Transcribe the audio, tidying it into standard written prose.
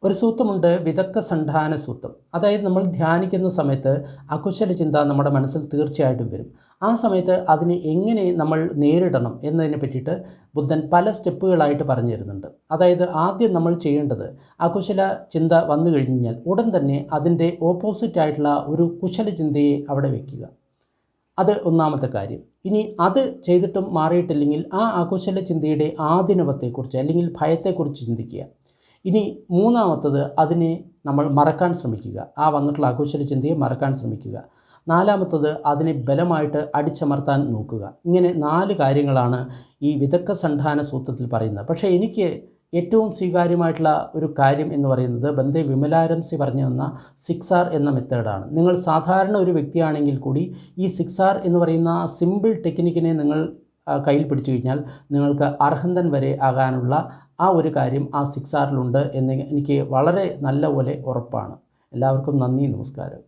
ഒരു സൂത്രമുണ്ട്, വിതക്ക സണ്ഡാന സൂത്രം. അതായത് നമ്മൾ ധ്യാനിക്കുന്ന സമയത്ത് അകുശല ചിന്ത നമ്മുടെ മനസ്സിൽ തീർച്ചയായിട്ടും വരും. ആ സമയത്ത് അതിനെ എങ്ങനെ നമ്മൾ നേരിടണം എന്നതിനെ പറ്റിയിട്ട് ബുദ്ധൻ പല സ്റ്റെപ്പുകളായിട്ട് പറഞ്ഞു തരുന്നുണ്ട്. അതായത് ആദ്യം നമ്മൾ ചെയ്യേണ്ടത്, അകുശല ചിന്ത വന്നു കഴിഞ്ഞാൽ ഉടൻ തന്നെ അതിൻ്റെ ഓപ്പോസിറ്റായിട്ടുള്ള ഒരു കുശല ചിന്തയെ അവിടെ വയ്ക്കുക. അത് ഒന്നാമത്തെ കാര്യം. ഇനി അത് ചെയ്തിട്ടും മാറിയിട്ടില്ലെങ്കിൽ ആ അകുശല ചിന്തയുടെ ആദിനവത്തെക്കുറിച്ച് അല്ലെങ്കിൽ ഭയത്തെക്കുറിച്ച് ചിന്തിക്കുക. ഇനി മൂന്നാമത്തത്, അതിനെ നമ്മൾ മറക്കാൻ ശ്രമിക്കുക. ആ വന്നിട്ടുള്ള അകുശല ചിന്തയെ മറക്കാൻ ശ്രമിക്കുക. നാലാമത്തത്, അതിനെ ബലമായിട്ട് അടിച്ചമർത്താൻ നോക്കുക. ഇങ്ങനെ 4 കാര്യങ്ങളാണ് ഈ വിതക്ക സണ്ഡാന സൂത്രത്തിൽ പറയുന്നത്. പക്ഷേ എനിക്ക് ഏറ്റവും സ്വീകാര്യമായിട്ടുള്ള ഒരു കാര്യം എന്ന് പറയുന്നത് ബന്ദേ വിമലാരംസി പറഞ്ഞു തന്ന 6R എന്ന മെത്തേഡാണ്. നിങ്ങൾ സാധാരണ ഒരു വ്യക്തിയാണെങ്കിൽ കൂടി ഈ 6R എന്ന് പറയുന്ന സിമ്പിൾ ടെക്നിക്കിനെ നിങ്ങൾ കയ്യിൽ പിടിച്ചു കഴിഞ്ഞാൽ നിങ്ങൾക്ക് അർഹന്തൻ വരെ ആകാനുള്ള ആ ഒരു കാര്യം ആ 6Rലുണ്ട് എന്ന് എനിക്ക് വളരെ നല്ലപോലെ ഉറപ്പാണ്. എല്ലാവർക്കും നന്ദി, നമസ്കാരം.